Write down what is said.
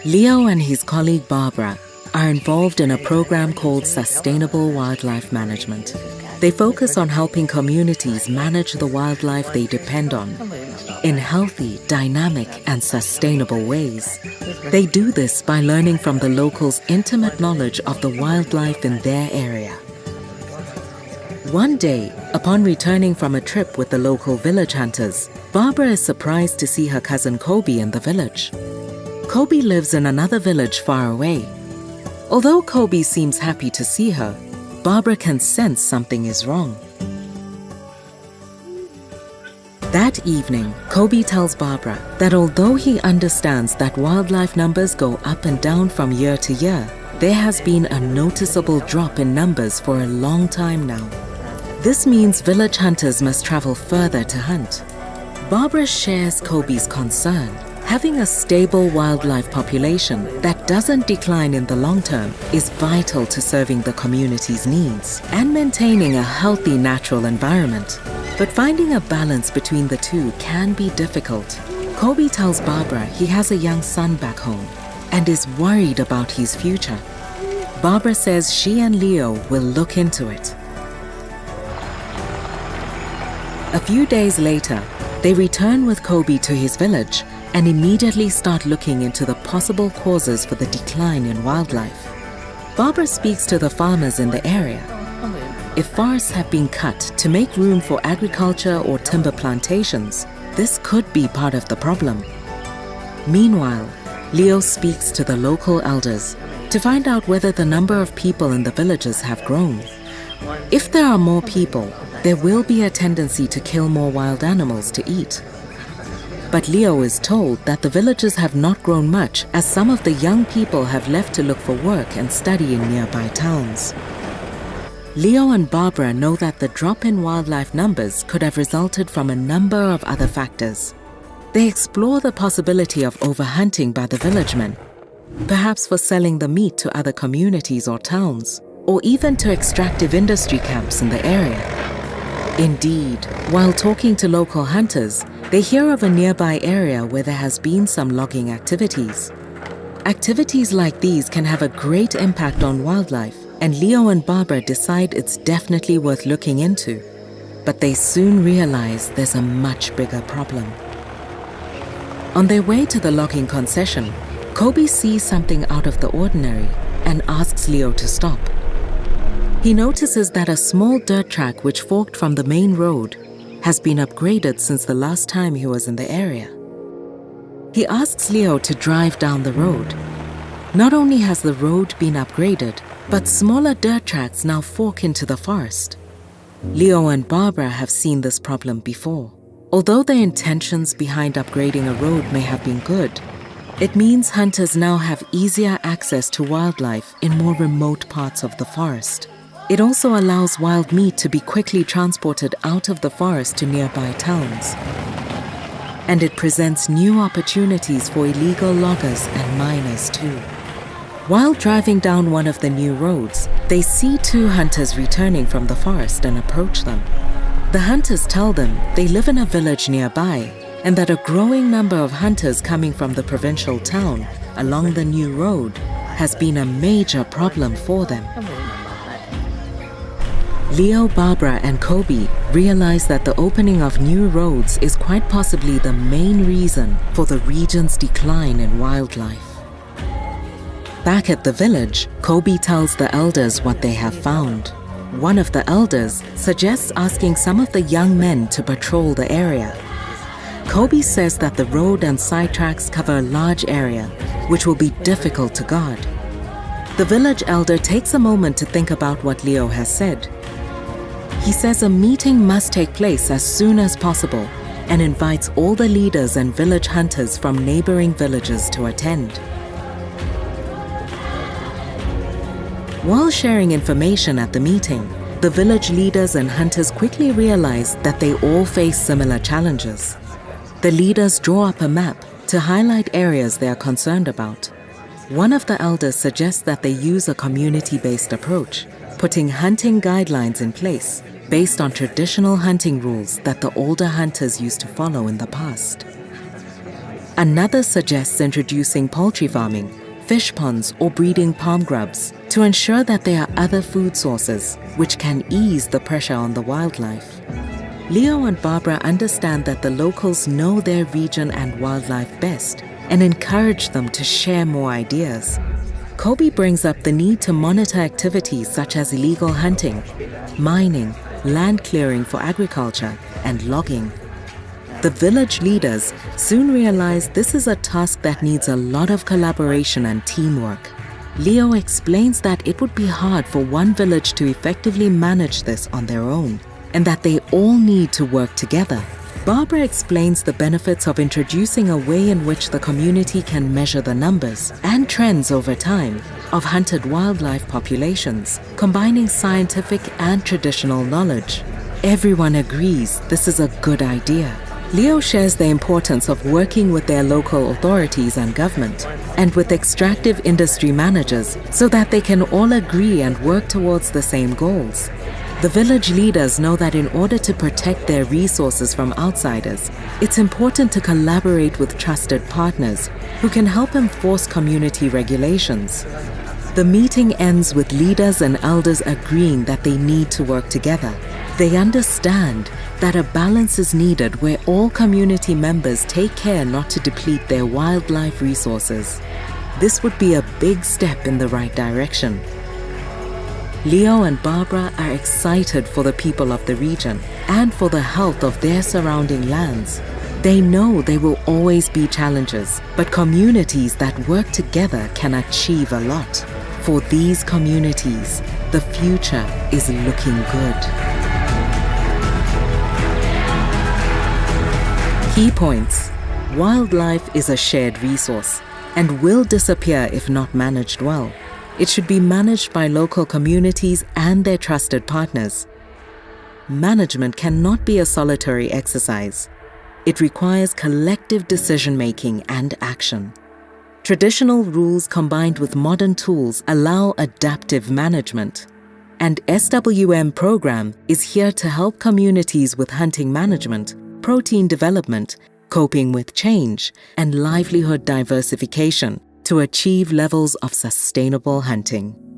Leo and his colleague Barbara are involved in a program called Sustainable Wildlife Management. They focus on helping communities manage the wildlife they depend on in healthy, dynamic, and sustainable ways. They do this by learning from the locals' intimate knowledge of the wildlife in their area. One day, upon returning from a trip with the local village hunters, Barbara is surprised to see her cousin Kobe in the village. Kobe lives in another village far away. Although Kobe seems happy to see her, Barbara can sense something is wrong. That evening, Kobe tells Barbara that although he understands that wildlife numbers go up and down from year to year, there has been a noticeable drop in numbers for a long time now. This means village hunters must travel further to hunt. Barbara shares Kobe's concern. Having a stable wildlife population that doesn't decline in the long term is vital to serving the community's needs and maintaining a healthy natural environment. But finding a balance between the two can be difficult. Kobe tells Barbara he has a young son back home and is worried about his future. Barbara says she and Leo will look into it. A few days later, they return with Kobe to his village and immediately start looking into the possible causes for the decline in wildlife. Barbara speaks to the farmers in the area. If forests have been cut to make room for agriculture or timber plantations, this could be part of the problem. Meanwhile, Leo speaks to the local elders to find out whether the number of people in the villages have grown. If there are more people, there will be a tendency to kill more wild animals to eat. But Leo is told that the villages have not grown much as some of the young people have left to look for work and study in nearby towns. Leo and Barbara know that the drop in wildlife numbers could have resulted from a number of other factors. They explore the possibility of overhunting by the villagemen, perhaps for selling the meat to other communities or towns, or even to extractive industry camps in the area. Indeed, while talking to local hunters, they hear of a nearby area where there has been some logging activities. Activities like these can have a great impact on wildlife, and Leo and Barbara decide it's definitely worth looking into. But they soon realize there's a much bigger problem. On their way to the logging concession, Kobe sees something out of the ordinary and asks Leo to stop. He notices that a small dirt track which forked from the main road has been upgraded since the last time he was in the area. He asks Leo to drive down the road. Not only has the road been upgraded, but smaller dirt tracks now fork into the forest. Leo and Barbara have seen this problem before. Although the intentions behind upgrading a road may have been good, it means hunters now have easier access to wildlife in more remote parts of the forest. It also allows wild meat to be quickly transported out of the forest to nearby towns. And it presents new opportunities for illegal loggers and miners too. While driving down one of the new roads, they see two hunters returning from the forest and approach them. The hunters tell them they live in a village nearby and that a growing number of hunters coming from the provincial town along the new road has been a major problem for them. Leo, Barbara, and Kobe realize that the opening of new roads is quite possibly the main reason for the region's decline in wildlife. Back at the village, Kobe tells the elders what they have found. One of the elders suggests asking some of the young men to patrol the area. Kobe says that the road and sidetracks cover a large area, which will be difficult to guard. The village elder takes a moment to think about what Leo has said. He says a meeting must take place as soon as possible and invites all the leaders and village hunters from neighboring villages to attend. While sharing information at the meeting, the village leaders and hunters quickly realize that they all face similar challenges. The leaders draw up a map to highlight areas they are concerned about. One of the elders suggests that they use a community-based approach, putting hunting guidelines in place based on traditional hunting rules that the older hunters used to follow in the past. Another suggests introducing poultry farming, fish ponds, or breeding palm grubs to ensure that there are other food sources which can ease the pressure on the wildlife. Leo and Barbara understand that the locals know their region and wildlife best and encourage them to share more ideas. Kobe brings up the need to monitor activities such as illegal hunting, mining, land clearing for agriculture, and logging. The village leaders soon realize this is a task that needs a lot of collaboration and teamwork. Leo explains that it would be hard for one village to effectively manage this on their own, and that they all need to work together. Barbara explains the benefits of introducing a way in which the community can measure the numbers and trends over time of hunted wildlife populations, combining scientific and traditional knowledge. Everyone agrees this is a good idea. Leo shares the importance of working with their local authorities and government, and with extractive industry managers so that they can all agree and work towards the same goals. The village leaders know that in order to protect their resources from outsiders, it's important to collaborate with trusted partners who can help enforce community regulations. The meeting ends with leaders and elders agreeing that they need to work together. They understand that a balance is needed where all community members take care not to deplete their wildlife resources. This would be a big step in the right direction. Leo and Barbara are excited for the people of the region and for the health of their surrounding lands. They know there will always be challenges, but communities that work together can achieve a lot. For these communities, the future is looking good. Key points. Wildlife is a shared resource and will disappear if not managed well. It should be managed by local communities and their trusted partners. Management cannot be a solitary exercise. It requires collective decision-making and action. Traditional rules combined with modern tools allow adaptive management. And SWM program is here to help communities with hunting management, protein development, coping with change, and livelihood diversification to achieve levels of sustainable hunting.